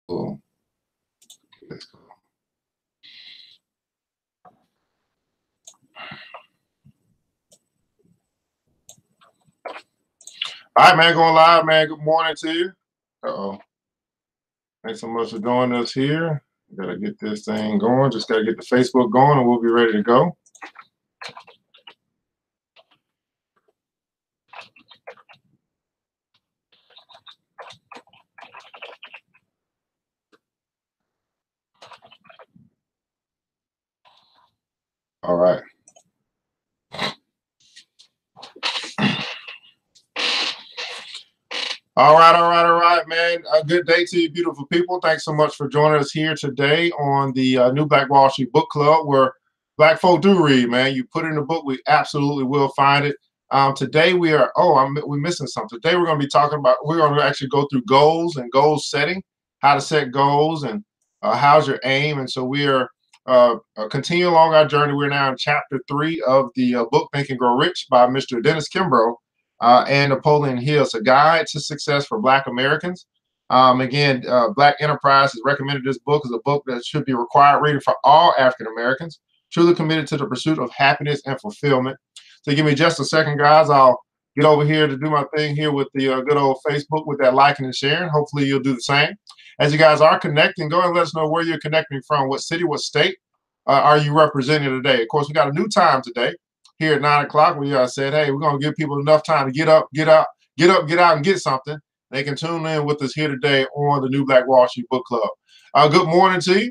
Cool. Let's go. All right, man, going live, man. Good morning to you. Uh-oh. Thanks so much for joining us here. Gotta get this thing going. Just gotta get the Facebook going and we'll be ready to go. All right. All right, man. A good day to you, beautiful people. Thanks so much for joining us here today on the New Black Wall Street Book Club, where Black folk do read, man. You put in the book, we absolutely will find it. Today we are, we're missing something. Today we're going to be talking about, we're going to actually go through goals and goal setting, how to set goals and how's your aim. And so we are continuing along our journey. We're now in chapter 3 of the book Think and Grow Rich by Mr. Dennis Kimbro. And Napolean Hill. It's a guide to success for Black Americans. Again, Black Enterprise has recommended this book as a book that should be required reading for all African Americans, truly committed to the pursuit of happiness and fulfillment. So give me just a second, guys. I'll get over here to do my thing here with the good old Facebook with that liking and sharing. Hopefully you'll do the same. As you guys are connecting, go ahead and let us know where you're connecting from, what city, what state are you representing today. Of course, we got a new time today. Here at 9 o'clock, we said, hey, we're going to give people enough time to get out, and get something. They can tune in with us here today on the New Black Wall Street Book Club. Good morning to you.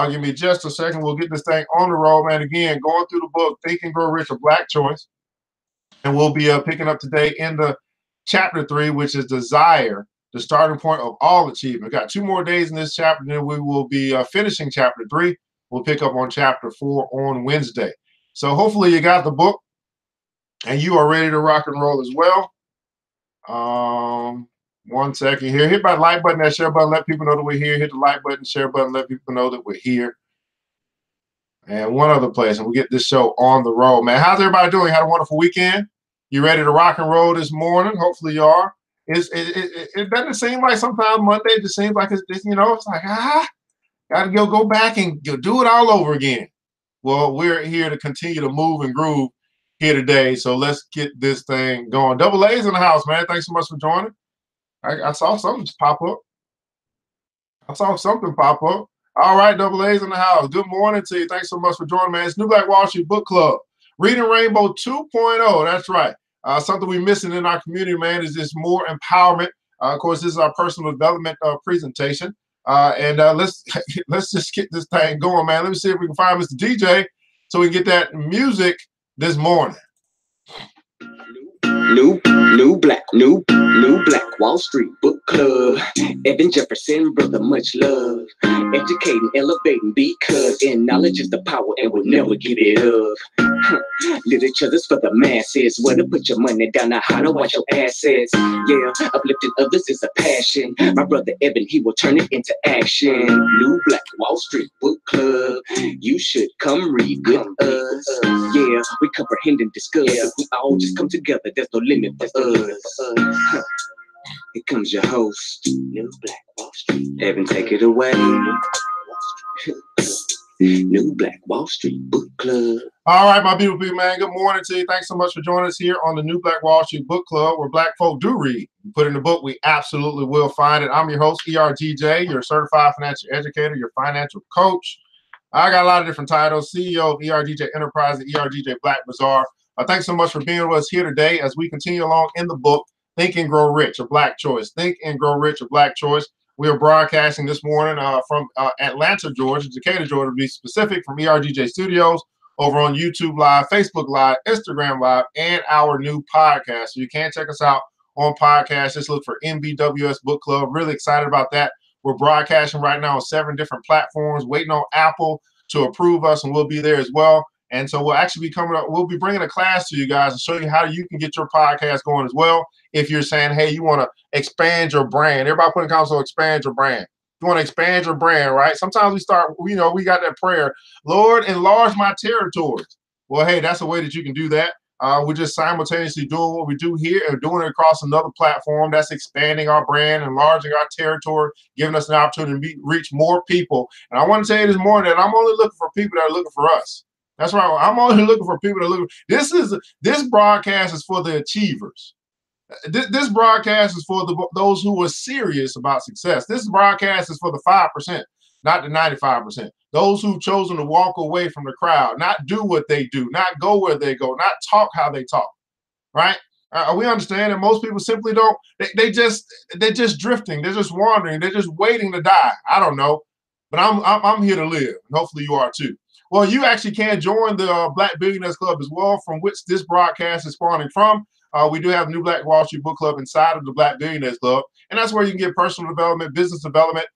Give me just a second. We'll get this thing on the road, man. Again, going through the book, Think and Grow Rich, a Black Choice. And we'll be picking up today in the chapter 3, which is Desire, the starting point of all achievement. We've got 2 more days in this chapter, and then we will be finishing chapter 3. We'll pick up on chapter 4 on Wednesday. So hopefully you got the book and you are ready to rock and roll as well. 1 second here. Hit that like button, that share button, let people know that we're here. Hit the like button, share button, let people know that we're here. And one other place, and we'll get this show on the road, man. How's everybody doing? Had a wonderful weekend? You ready to rock and roll this morning? Hopefully you are. It doesn't seem like sometimes Monday just seems like it's like, gotta go back and do it all over again. Well, we're here to continue to move and groove here today. So let's get this thing going. Double A's in the house, man. Thanks so much for joining. I saw something just pop up. All right, Double A's in the house. Good morning to you. Thanks so much for joining, man. It's New Black Wall Street Book Club. Reading Rainbow 2.0. That's right. Something we're missing in our community, man, is this more empowerment. Of course, this is our personal development presentation. Let's just get this thing going, man. Let me see if we can find Mr. DJ so we can get that music this morning. New Black Wall Street Book Club. Evan Jefferson, brother, much love. Educating, elevating, because in knowledge is the power and we'll never give it up. Literature's for the masses. Where to put your money down, now how to watch your assets. Yeah, uplifting others is a passion. My brother Evan, he will turn it into action. New Black Wall Street Book Club. You should come read with us. Yeah, we comprehend and discuss. If we all just come together, there's no limit for us. Here comes your host, New Black Wall Street. Evan, take it away. New Black Wall Street Book Club. All right, my beautiful people, man. Good morning to you. Thanks so much for joining us here on the New Black Wall Street Book Club, where Black folk do read. You put in the book, we absolutely will find it. I'm your host, ERGJ, your certified financial educator, your financial coach. I got a lot of different titles, CEO of ERGJ Enterprise and ERGJ Black Bazaar. Thanks so much for being with us here today as we continue along in the book, Think and Grow Rich, a Black Choice. Think and Grow Rich, a Black Choice. We are broadcasting this morning from Atlanta, Georgia, Decatur, Georgia, to be specific, from ERGJ Studios, over on YouTube Live, Facebook Live, Instagram Live, and our new podcast. So you can check us out on podcast. Just look for NBWS Book Club. Really excited about that. We're broadcasting right now on 7 different platforms, waiting on Apple to approve us, and we'll be there as well. And so we'll actually be coming up, we'll be bringing a class to you guys to show you how you can get your podcast going as well. If you're saying, hey, you want to expand your brand, everybody put in the console, expand your brand. You want to expand your brand, right? Sometimes we start, we got that prayer, Lord, enlarge my territories. Well, hey, that's a way that you can do that. We're just simultaneously doing what we do here and doing it across another platform that's expanding our brand, enlarging our territory, giving us an opportunity to reach more people. And I want to tell you this morning that I'm only looking for people that are looking for us. That's right. I'm only looking for people that are looking. This broadcast is for the achievers. This broadcast is for those who are serious about success. This broadcast is for the 5%, not the 95%. Those who've chosen to walk away from the crowd, not do what they do, not go where they go, not talk how they talk, right? We understand that most people simply don't, they're just drifting, they're just wandering, they're just waiting to die. I don't know, but I'm here to live, and hopefully you are too. Well, you actually can join the Black Billionaires Club as well, from which this broadcast is spawning from. We do have New Black Wall Street Book Club inside of the Black Billionaires Club, and that's where you can get personal development, business development,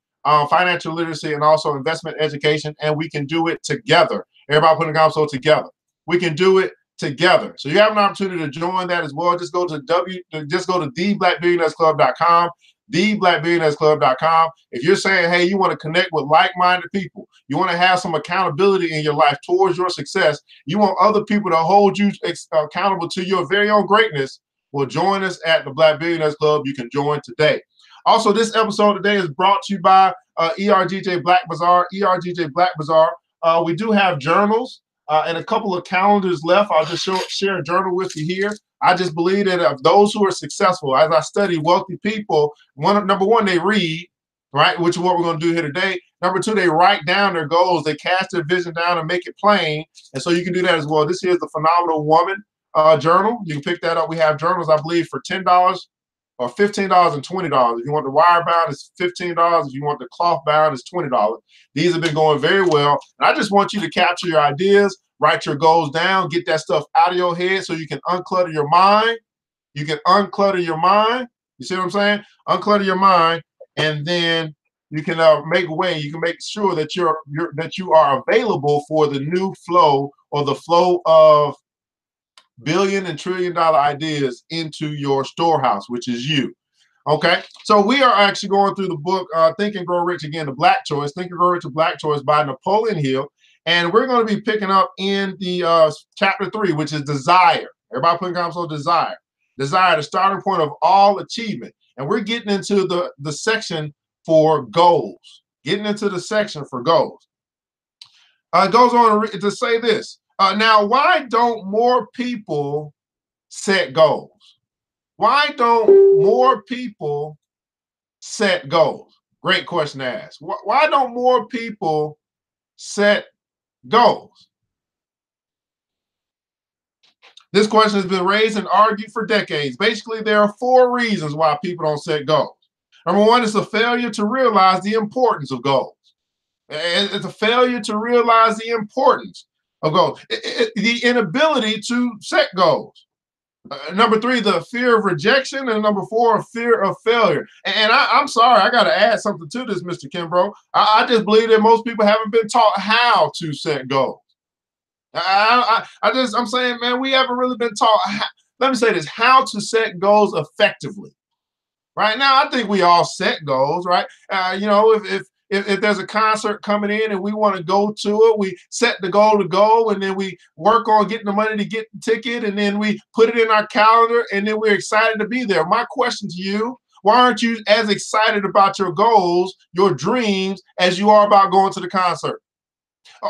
financial literacy, and also investment education, and we can do it together. Everybody put in the comments, together. We can do it together. So you have an opportunity to join that as well. Just go to theblackbillionairesclub.com, theblackbillionairesclub.com. If you're saying, hey, you want to connect with like-minded people, you want to have some accountability in your life towards your success, you want other people to hold you accountable to your very own greatness, well, join us at the Black Billionaires Club. You can join today. Also, this episode today is brought to you by ERGJ Black Bazaar. ERGJ Black Bazaar. We do have journals and a couple of calendars left. I'll just share a journal with you here. I just believe that of those who are successful, as I study wealthy people, number one, they read, right, which is what we're going to do here today. Number two, they write down their goals. They cast their vision down and make it plain. And so you can do that as well. This here is the Phenomenal Woman journal. You can pick that up. We have journals, I believe, for $10. Or $15 and $20. If you want the wire bound, it's $15. If you want the cloth bound, it's $20. These have been going very well. And I just want you to capture your ideas, write your goals down, get that stuff out of your head so you can unclutter your mind. You can unclutter your mind. You see what I'm saying? Unclutter your mind, and then you can make way. You can make sure that you are available for the new flow, or the flow of billion and trillion dollar ideas into your storehouse, which is you. Okay, so we are actually going through the book Think and Grow Rich, again, the Black Choice, Think and Grow Rich, the Black Choice by Napoleon Hill. And we're going to be picking up in the chapter 3, which is desire. Everybody put in comments on desire. Desire, the starting point of all achievement. And we're getting into the section for goals. Getting into the section for goals. It goes on to say this. Now, why don't more people set goals? Why don't more people set goals? Great question to ask. Why don't more people set goals? This question has been raised and argued for decades. Basically, there are 4 reasons why people don't set goals. Number 1 is a failure to realize the importance of goals. It's a failure to realize the importance of goals. The inability to set goals. Number 3, the fear of rejection. And number 4, fear of failure. And I'm sorry, I got to add something to this, Mr. Kimbro. I just believe that most people haven't been taught how to set goals. I'm saying, man, we haven't really been taught, let me say this, how to set goals effectively. Right now, I think we all set goals, right? You know, if there's a concert coming in and we want to go to it, we set the goal to go, and then we work on getting the money to get the ticket, and then we put it in our calendar, and then we're excited to be there. My question to you, why aren't you as excited about your goals, your dreams, as you are about going to the concert?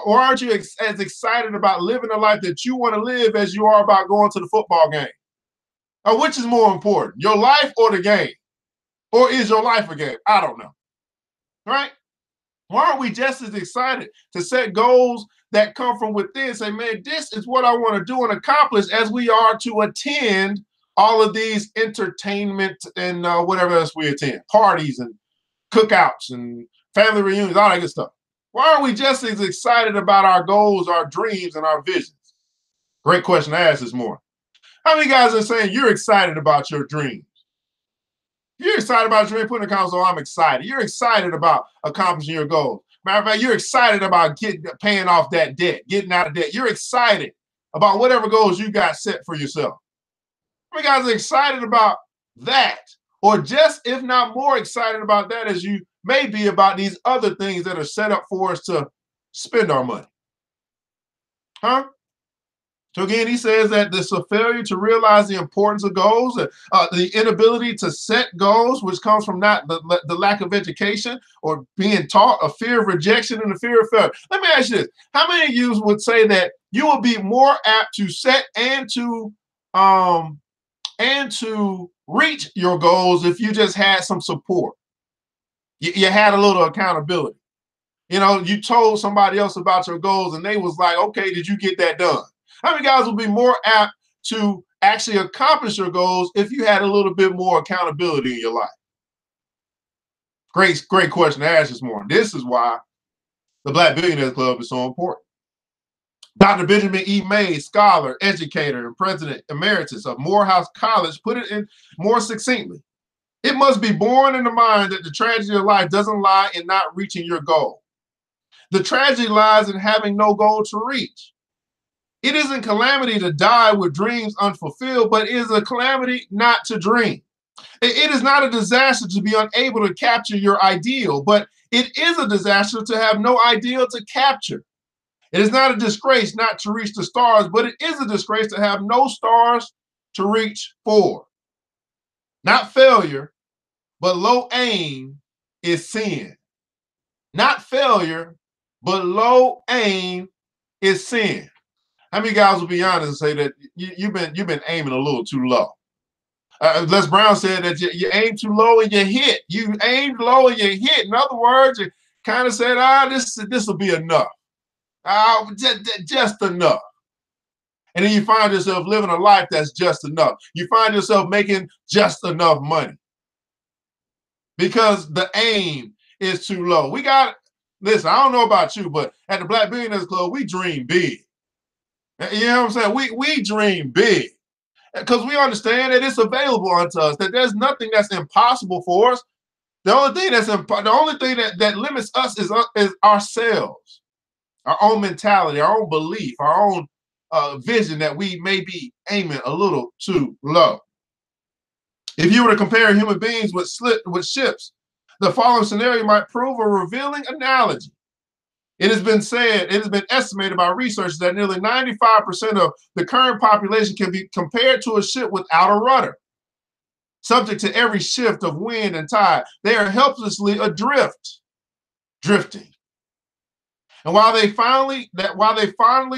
Or aren't you as excited about living the life that you want to live as you are about going to the football game? Which is more important, your life or the game? Or is your life a game? I don't know, right? Why aren't we just as excited to set goals that come from within? Say, man, this is what I want to do and accomplish, as we are to attend all of these entertainment and whatever else we attend, parties and cookouts and family reunions, all that good stuff. Why aren't we just as excited about our goals, our dreams, and our visions? Great question to ask this morning. How many guys are saying you're excited about your dreams? You're excited about your dream, put in the comments, I'm excited. You're excited about accomplishing your goals. Matter of fact, you're excited about paying off that debt, getting out of debt. You're excited about whatever goals you got set for yourself. How many guys are excited about that? Or just, if not more excited about that as you may be about these other things that are set up for us to spend our money? Huh? So again, he says that this is a failure to realize the importance of goals, the inability to set goals, which comes from not the lack of education or being taught, a fear of rejection and a fear of failure. Let me ask you this. How many of you would say that you will be more apt to set and to reach your goals if you just had some support? You had a little accountability. You know, you told somebody else about your goals and they was like, okay, did you get that done? How many guys will be more apt to actually accomplish your goals if you had a little bit more accountability in your life? Great question to ask this morning. This is why the Black Billionaires Club is so important. Dr. Benjamin E. Mays, scholar, educator, and president emeritus of Morehouse College, put it in more succinctly. It must be born in the mind that the tragedy of life doesn't lie in not reaching your goal. The tragedy lies in having no goal to reach. It isn't calamity to die with dreams unfulfilled, but it is a calamity not to dream. It is not a disaster to be unable to capture your ideal, but it is a disaster to have no ideal to capture. It is not a disgrace not to reach the stars, but it is a disgrace to have no stars to reach for. Not failure, but low aim is sin. Not failure, but low aim is sin. How many guys will be honest and say that you've been aiming a little too low? Les Brown said that you aim too low and you hit. You aimed low and you hit. In other words, you kind of said, this will be enough. Just enough. And then you find yourself living a life that's just enough. You find yourself making just enough money because the aim is too low. Listen, I don't know about you, but at the Black Billionaires Club, we dream big. You know what I'm saying? We dream big because we understand that it's available unto us, that there's nothing that's impossible for us. The only thing that limits us is ourselves, our own mentality, our own belief, our own vision that we may be aiming a little too low. If you were to compare human beings with ships, the following scenario might prove a revealing analogy. It has been estimated by researchers that nearly 95% of the current population can be compared to a ship without a rudder. Subject to every shift of wind and tide, they are helplessly adrift, drifting. And while they finally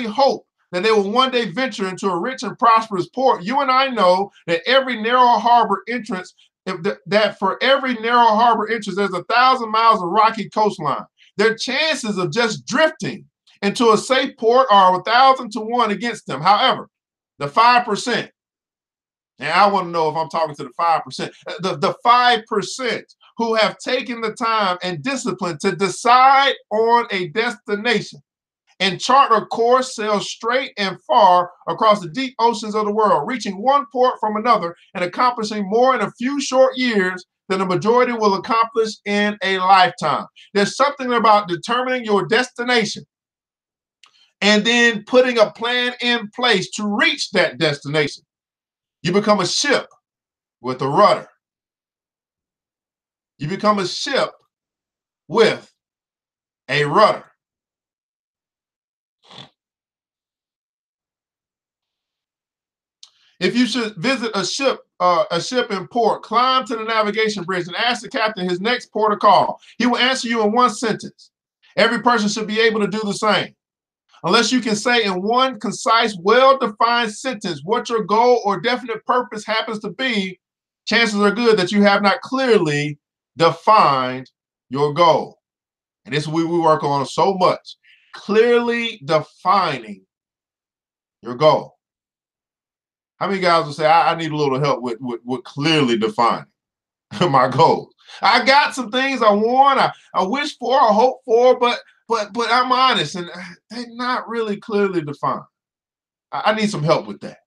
hope that they will one day venture into a rich and prosperous port, you and I know that for every narrow harbor entrance, there's 1,000 miles of rocky coastline. Their chances of just drifting into a safe port are 1,000 to 1 against them. However, the 5%, and I want to know if I'm talking to the 5%, the 5% who have taken the time and discipline to decide on a destination and chart a course, sail straight and far across the deep oceans of the world, reaching one port from another and accomplishing more in a few short years than the majority will accomplish in a lifetime. There's something about determining your destination and then putting a plan in place to reach that destination. You become a ship with a rudder. You become a ship with a rudder. If you should visit a ship in port, climb to the navigation bridge and ask the captain his next port of call. He will answer you in one sentence. Every person should be able to do the same. Unless you can say in one concise, well-defined sentence what your goal or definite purpose happens to be, chances are good that you have not clearly defined your goal. And this is what we work on so much. Clearly defining your goal. How many guys will say, I need a little help with clearly defining my goals? I got some things I want, I wish for, I hope for, but I'm honest, and they're not really clearly defined. I need some help with that.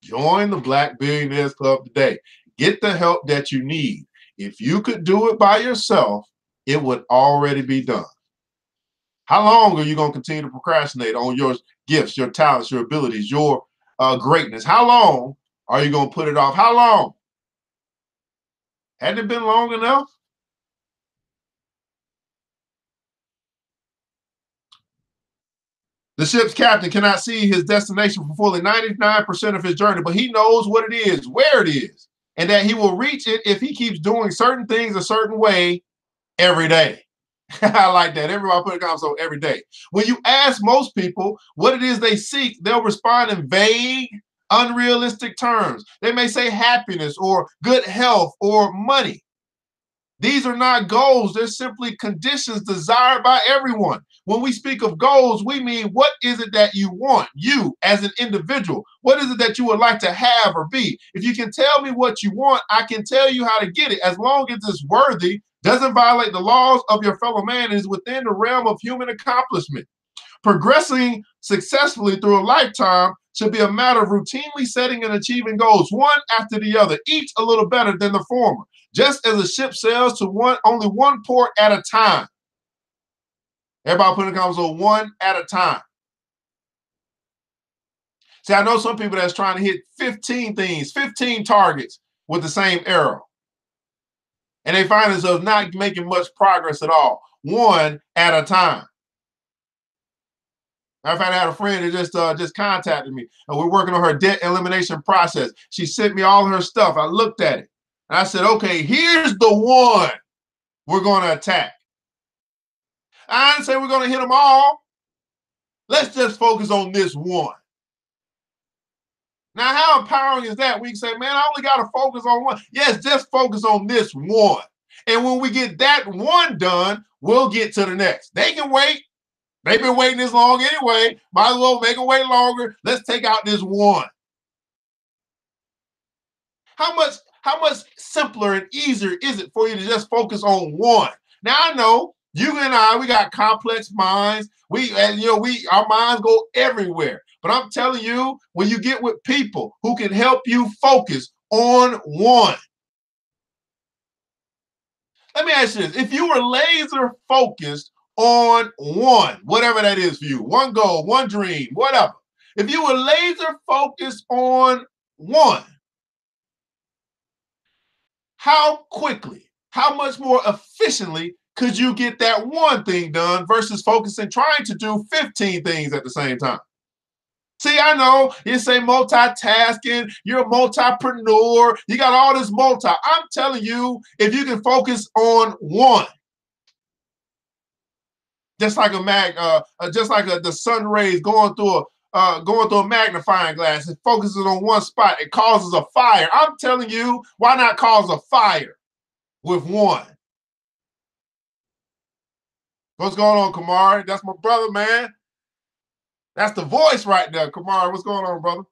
Join the Black Billionaires Club today. Get the help that you need. If you could do it by yourself, it would already be done. How long are you going to continue to procrastinate on your gifts, your talents, your abilities, your greatness? How long are you going to put it off? How long? Hadn't it been long enough? The ship's captain cannot see his destination for fully 99% of his journey, but he knows what it is, where it is, and that he will reach it if he keeps doing certain things a certain way every day. I like that. Everybody put a comment on every day. When you ask most people what it is they seek, they'll respond in vague, unrealistic terms. They may say happiness or good health or money. These are not goals. They're simply conditions desired by everyone. When we speak of goals, we mean what is it that you want, you as an individual? What is it that you would like to have or be? If you can tell me what you want, I can tell you how to get it, as long as it's worthy, doesn't violate the laws of your fellow man, and is within the realm of human accomplishment. Progressing successfully through a lifetime should be a matter of routinely setting and achieving goals, one after the other, each a little better than the former, just as a ship sails to only one port at a time. Everybody put in the comments on one at a time. See, I know some people that's trying to hit 15 things, 15 targets with the same arrow. And they find themselves not making much progress at all, one at a time. Matter of fact, I had a friend that just contacted me, and we're working on her debt elimination process. She sent me all her stuff. I looked at it, and I said, okay, here's the one we're going to attack. I didn't say we're going to hit them all. Let's just focus on this one. Now, how empowering is that? We can say, man, I only got to focus on one. Yes, just focus on this one. And when we get that one done, we'll get to the next. They can wait. They've been waiting this long anyway. Might as well make them wait longer. Let's take out this one. How much simpler and easier is it for you to just focus on one? Now, I know you and I, we got complex minds. Our minds go everywhere. But I'm telling you, when you get with people who can help you focus on one. Let me ask you this. If you were laser focused on one, whatever that is for you, one goal, one dream, whatever. If you were laser focused on one, how quickly, how much more efficiently could you get that one thing done versus trying to do 15 things at the same time? See, I know you say multitasking, you're a multipreneur, you got all this I'm telling you, if you can focus on one, just like the sun rays going through a magnifying glass, it focuses on one spot, it causes a fire. I'm telling you, why not cause a fire with one? What's going on, Kamari? That's my brother, man. That's the voice right there, Kamari. What's going on, brother?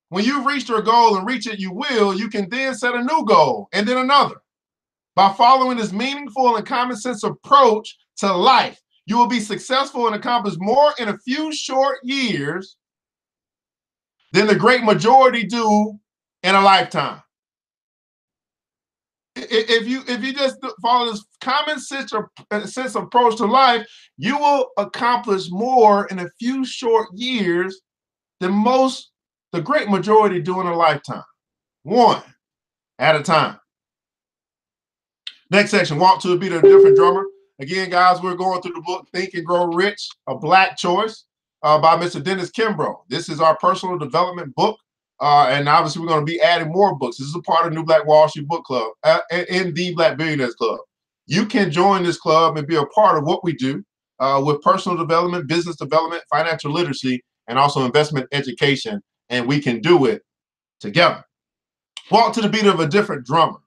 When you've reached your goal and reach it, you can then set a new goal and then another. By following this meaningful and common sense approach to life, you will be successful and accomplish more in a few short years than the great majority do in a lifetime. If you just follow this common sense approach to life, you will accomplish more in a few short years than the great majority do in a lifetime. One at a time. Next section, walk to the beat of a different drummer. Again, guys, we're going through the book Think and Grow Rich, A Black Choice by Mr. Dennis Kimbro. This is our personal development book. And obviously, we're going to be adding more books. This is a part of New Black Wall Street Book Club and the Black Billionaires Club. You can join this club and be a part of what we do with personal development, business development, financial literacy, and also investment education. And we can do it together. Walk to the beat of a different drummer.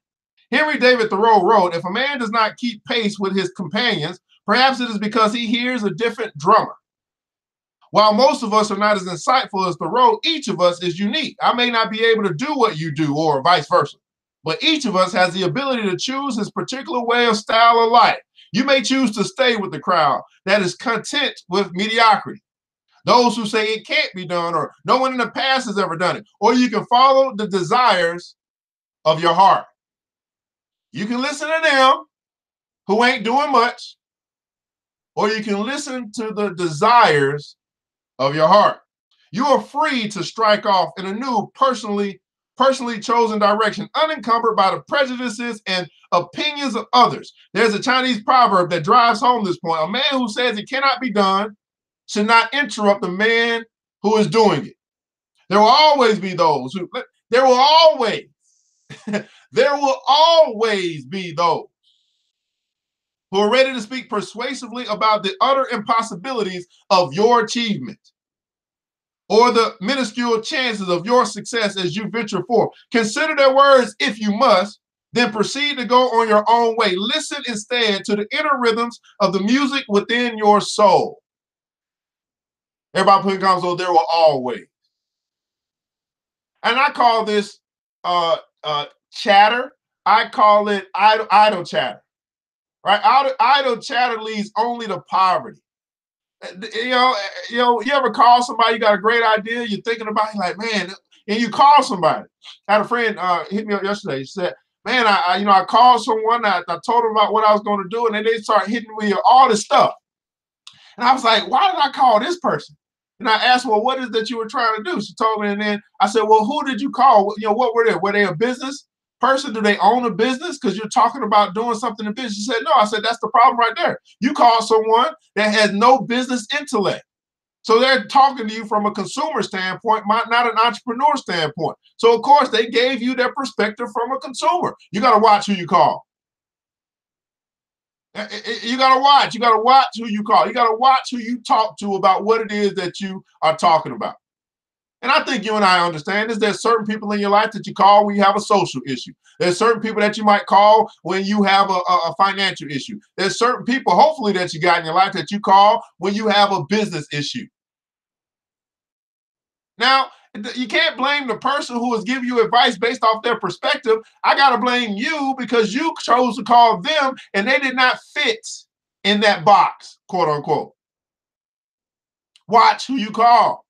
Henry David Thoreau wrote, if a man does not keep pace with his companions, perhaps it is because he hears a different drummer. While most of us are not as insightful as Thoreau, each of us is unique. I may not be able to do what you do or vice versa, but each of us has the ability to choose his particular way of style of life. You may choose to stay with the crowd that is content with mediocrity. Those who say it can't be done or no one in the past has ever done it. Or you can follow the desires of your heart. You can listen to them who ain't doing much, or you can listen to the desires of your heart. You are free to strike off in a new, personally personally chosen direction, unencumbered by the prejudices and opinions of others. There's a Chinese proverb that drives home this point. A man who says it cannot be done should not interrupt the man who is doing it. There will always be those who, there will always, there will always be those who are ready to speak persuasively about the utter impossibilities of your achievement or the minuscule chances of your success as you venture forth. Consider their words if you must, then proceed to go on your own way. Listen instead to the inner rhythms of the music within your soul. Everybody put in comments, so there will always. And I call this chatter. I call it idle chatter. Right? Idle chatter leads only to poverty. You ever call somebody, you got a great idea, you're thinking about it, like, man, and you call somebody. I had a friend hit me up yesterday. He said, man, I called someone, I told them about what I was going to do, and then they start hitting me with all this stuff. And I was like, why did I call this person? And I asked, well, what is that you were trying to do? She told me, and then I said, well, who did you call? What were they? Were they a business person? Do they own a business? Because you're talking about doing something in business. She said, no. I said, that's the problem right there. You call someone that has no business intellect. So they're talking to you from a consumer standpoint, not an entrepreneur standpoint. So, of course, they gave you their perspective from a consumer. You got to watch who you call. You got to watch. You got to watch who you call. You got to watch who you talk to about what it is that you are talking about. And I think you and I understand this. There's certain people in your life that you call when you have a social issue. There's certain people that you might call when you have a financial issue. There's certain people, hopefully, that you got in your life that you call when you have a business issue. Now, you can't blame the person who is giving you advice based off their perspective. I got to blame you because you chose to call them and they did not fit in that box, quote unquote. Watch who you call.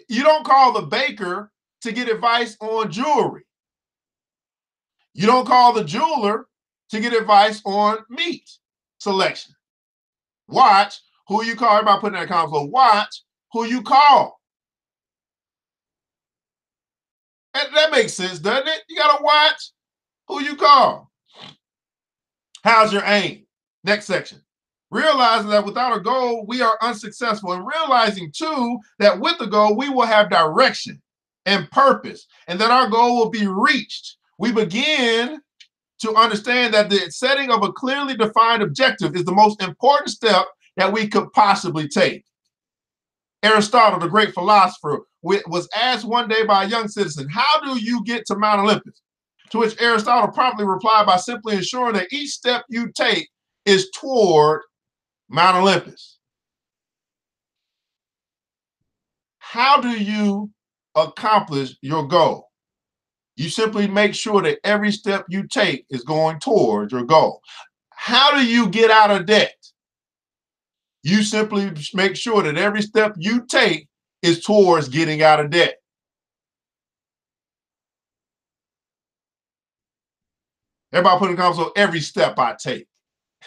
You don't call the baker to get advice on jewelry. You don't call the jeweler to get advice on meat selection. Watch who you call. Everybody put in that comment below. Watch who you call. That makes sense, doesn't it? You got to watch who you call. How's your aim? Next section. Realizing that without a goal, we are unsuccessful. And realizing, too, that with the goal, we will have direction and purpose, and that our goal will be reached. We begin to understand that the setting of a clearly defined objective is the most important step that we could possibly take. Aristotle, the great philosopher, was asked one day by a young citizen, how do you get to Mount Olympus? To which Aristotle promptly replied by simply ensuring that each step you take is toward Mount Olympus. How do you accomplish your goal? You simply make sure that every step you take is going towards your goal. How do you get out of debt? You simply make sure that every step you take is towards getting out of debt. Everybody put in the comments, so every step I take.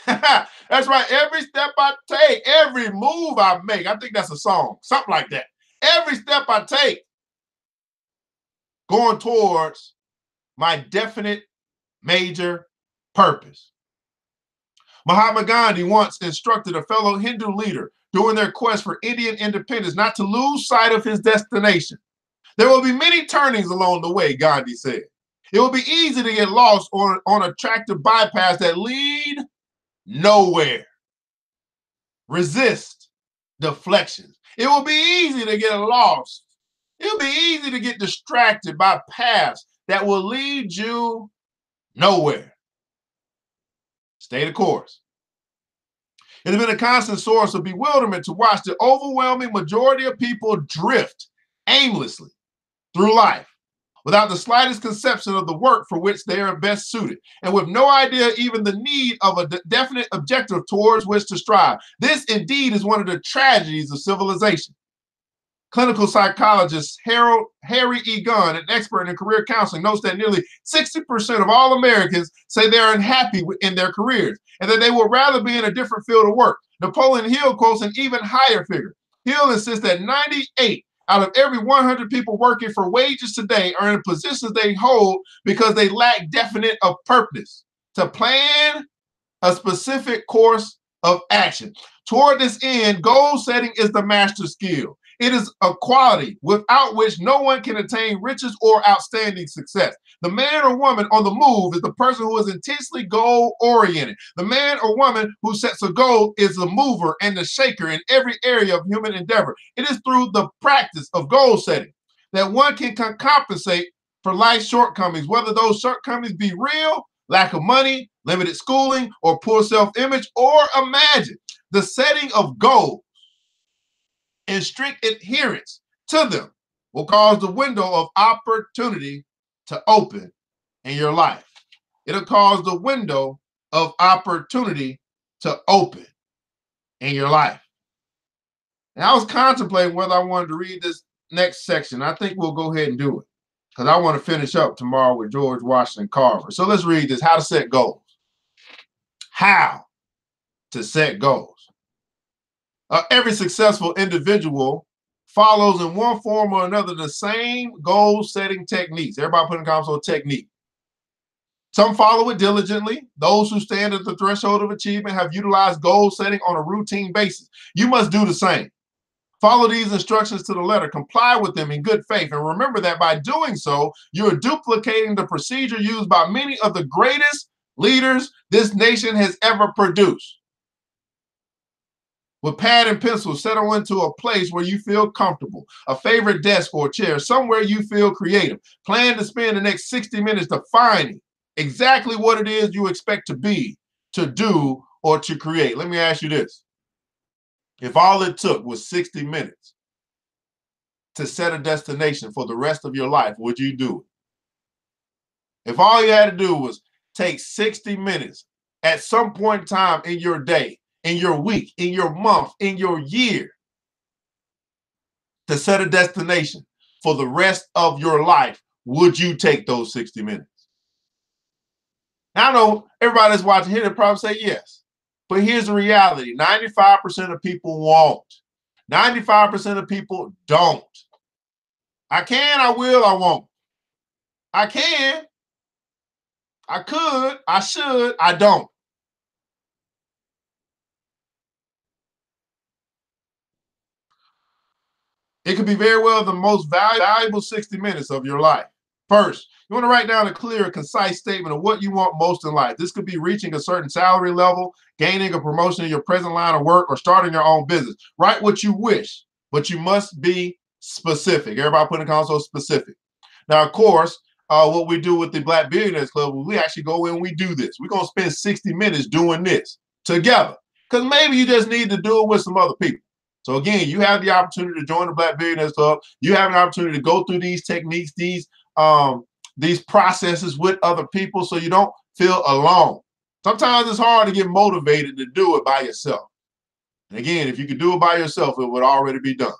That's right. Every step I take, every move I make. I think that's a song, something like that. Every step I take going towards my definite major purpose. Mahatma Gandhi once instructed a fellow Hindu leader during their quest for Indian independence not to lose sight of his destination. There will be many turnings along the way, Gandhi said. It will be easy to get lost on attractive bypaths that lead nowhere. Resist deflections. It will be easy to get lost. It will be easy to get distracted by paths that will lead you nowhere. Stay the course. It has been a constant source of bewilderment to watch the overwhelming majority of people drift aimlessly through life without the slightest conception of the work for which they are best suited, and with no idea even the need of a definite objective towards which to strive. This indeed is one of the tragedies of civilization. Clinical psychologist Harry E. Gunn, an expert in career counseling, notes that nearly 60% of all Americans say they're unhappy in their careers and that they would rather be in a different field of work. Napoleon Hill quotes an even higher figure. Hill insists that 98 out of every 100 people working for wages today are in positions they hold because they lack definite of purpose to plan a specific course of action. Toward this end, goal setting is the master skill. It is a quality without which no one can attain riches or outstanding success. The man or woman on the move is the person who is intensely goal-oriented. The man or woman who sets a goal is the mover and the shaker in every area of human endeavor. It is through the practice of goal setting that one can compensate for life's shortcomings, whether those shortcomings be real, lack of money, limited schooling, or poor self-image, or imagine. The setting of goals and strict adherence to them will cause the window of opportunity to open in your life. It'll cause the window of opportunity to open in your life. And I was contemplating whether I wanted to read this next section. I think we'll go ahead and do it because I want to finish up tomorrow with George Washington Carver. So let's read this. How to set goals. How to set goals. Every successful individual follows in one form or another the same goal-setting techniques. Everybody put in the comments on technique. Some follow it diligently. Those who stand at the threshold of achievement have utilized goal setting on a routine basis. You must do the same. Follow these instructions to the letter. Comply with them in good faith. And remember that by doing so, you're duplicating the procedure used by many of the greatest leaders this nation has ever produced. With pad and pencil, settle into a place where you feel comfortable, a favorite desk or chair, somewhere you feel creative. Plan to spend the next 60 minutes defining exactly what it is you expect to be, to do, or to create. Let me ask you this. If all it took was 60 minutes to set a destination for the rest of your life, would you do it? If all you had to do was take 60 minutes at some point in time in your day, in your week, in your month, in your year, to set a destination for the rest of your life, would you take those 60 minutes? Now, I know everybody that's watching here, they probably say yes. But here's the reality. 95% of people won't. 95% of people don't. I can, I will, I won't. I can, I could, I should, I don't. It could be very well the most valuable 60 minutes of your life. First, you want to write down a clear, concise statement of what you want most in life. This could be reaching a certain salary level, gaining a promotion in your present line of work, or starting your own business. Write what you wish, but you must be specific. Everybody put in the console specific. Now, of course, what we do with the Black Billionaires Club, we actually go in and we do this. We're going to spend 60 minutes doing this together because maybe you just need to do it with some other people. So again, you have the opportunity to join the Black Billionaires Club. You have an opportunity to go through these techniques, these processes with other people so you don't feel alone. Sometimes it's hard to get motivated to do it by yourself. And again, if you could do it by yourself, it would already be done.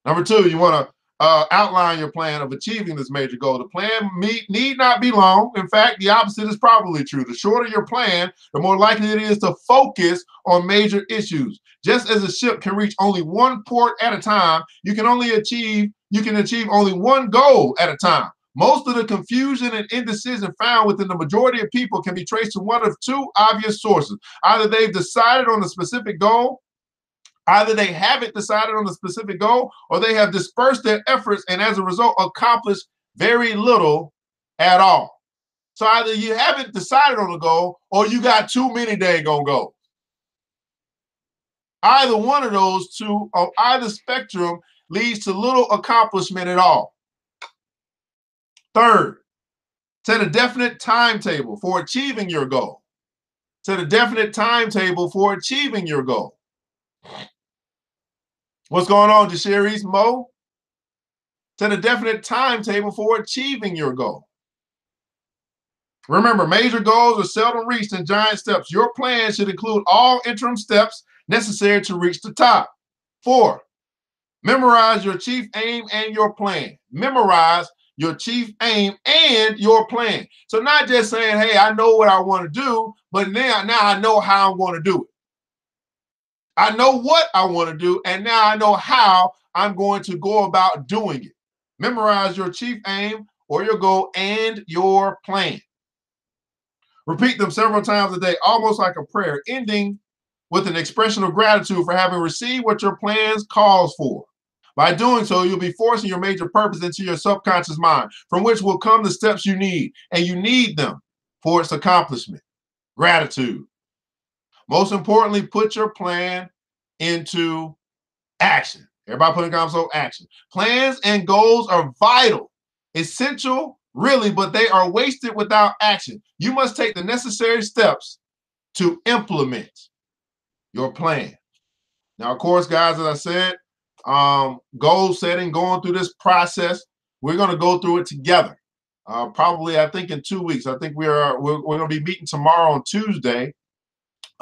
Number two, you want to outline your plan of achieving this major goal. The plan need not be long. In fact, the opposite is probably true. The shorter your plan, the more likely it is to focus on major issues. Just as a ship can reach only one port at a time, you can achieve only one goal at a time. Most of the confusion and indecision found within the majority of people can be traced to one of two obvious sources. Either they've decided on a specific goal, either they haven't decided on a specific goal, or they have dispersed their efforts and as a result accomplished very little at all. So either you haven't decided on a goal or you got too many dang on goals. Either one of those two on either spectrum leads to little accomplishment at all. Third, set a definite timetable for achieving your goal. Set a definite timetable for achieving your goal. What's going on, Desharies Mo? Set a definite timetable for achieving your goal. Remember, major goals are seldom reached in giant steps. Your plan should include all interim steps necessary to reach the top. 4, memorize your chief aim and your plan. Memorize your chief aim and your plan. So not just saying, hey, I know what I want to do, but now I know how I'm going to do it. I know what I want to do, and now I know how I'm going to go about doing it. Memorize your chief aim or your goal and your plan. Repeat them several times a day, almost like a prayer, ending with an expression of gratitude for having received what your plans calls for. By doing so, you'll be forcing your major purpose into your subconscious mind, from which will come the steps you need, and you need them for its accomplishment. Gratitude. Most importantly, put your plan into action. Everybody put in console action. Plans and goals are vital, essential, really, but they are wasted without action. You must take the necessary steps to implement your plan. Now, of course, guys, as I said, goal setting, going through this process, we're going to go through it together. Probably, I think, in 2 weeks. I think we're going to be meeting tomorrow on Tuesday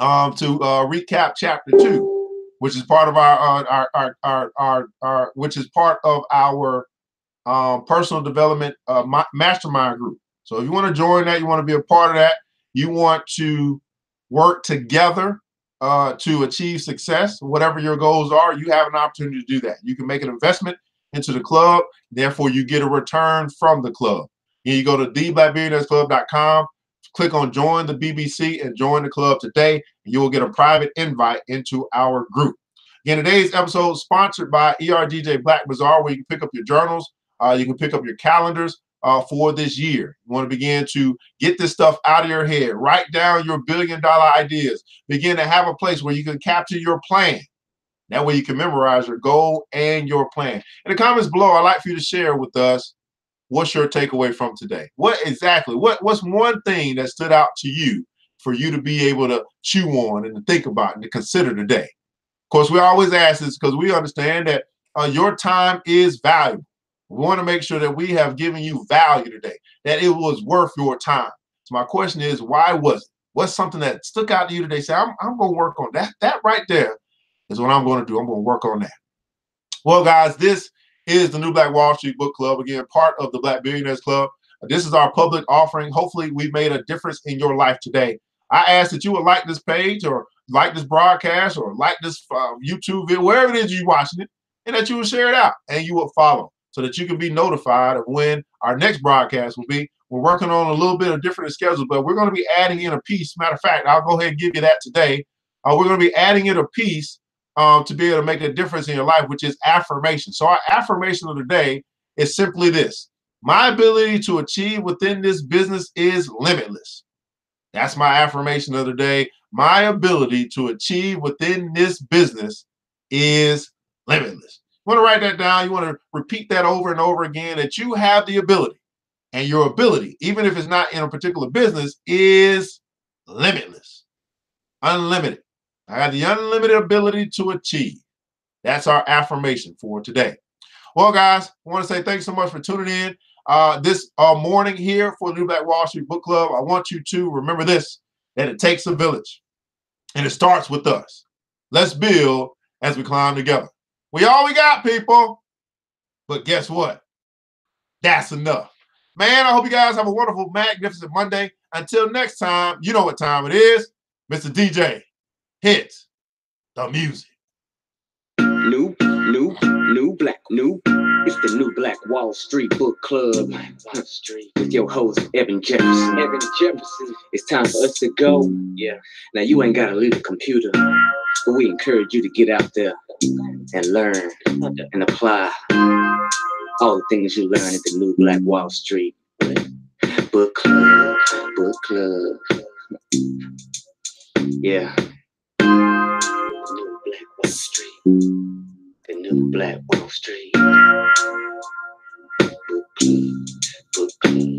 to recap chapter 2, which is part of our which is part of our personal development mastermind group. So if you want to join that, you want to be a part of that, you want to work together to achieve success, whatever your goals are, you have an opportunity to do that. You can make an investment into the club, therefore you get a return from the club. And you go to theblackbillionairesclub.com, click on join the BBC and join the club today, and you will get a private invite into our group. Again, today's episode is sponsored by ERDJ Black Bazaar, where you can pick up your journals, you can pick up your calendars for this year. You want to begin to get this stuff out of your head. Write down your billion-dollar ideas. Begin to have a place where you can capture your plan. That way you can memorize your goal and your plan. In the comments below, I'd like for you to share with us what's your takeaway from today. What's one thing that stood out to you for you to be able to chew on and to think about and to consider today? Of course, we always ask this because we understand that your time is valuable. We want to make sure that we have given you value today, that it was worth your time. So my question is, why was it? What's something that stuck out to you today? Say, I'm going to work on that. That right there is what I'm going to do. I'm going to work on that. Well, guys, this is the New Black Wall Street Book Club. Again, part of the Black Billionaires Club. This is our public offering. Hopefully, we've made a difference in your life today. I ask that you would like this page or like this broadcast or like this YouTube video, wherever it is you're watching it, and that you will share it out and you will follow, so that you can be notified of when our next broadcast will be. We're working on a little bit of different schedule, but we're going to be adding in a piece. Matter of fact, I'll go ahead and give you that today. We're going to be adding in a piece to be able to make a difference in your life, which is affirmation. So our affirmation of the day is simply this: my ability to achieve within this business is limitless. That's my affirmation of the day. My ability to achieve within this business is limitless. You want to write that down. You want to repeat that over and over again, that you have the ability, and your ability, even if it's not in a particular business, is limitless, unlimited. I have the unlimited ability to achieve. That's our affirmation for today. Well, guys, I want to say thanks so much for tuning in this morning here for the New Black Wall Street Book Club. I want you to remember this, that it takes a village, and it starts with us. Let's build as we climb together. We all we got, people. But guess what? That's enough. Man, I hope you guys have a wonderful, magnificent Monday. Until next time, you know what time it is. Mr. DJ, hit the music. New Black. It's the New Black Wall Street Book Club. With your host, Evan Jefferson. It's time for us to go. Yeah. Now, you ain't got to leave the computer, but we encourage you to get out there and learn and apply all the things you learn at the New Black Wall Street Book Club. Yeah. New Black Wall Street. The New Black Wall Street Book Club.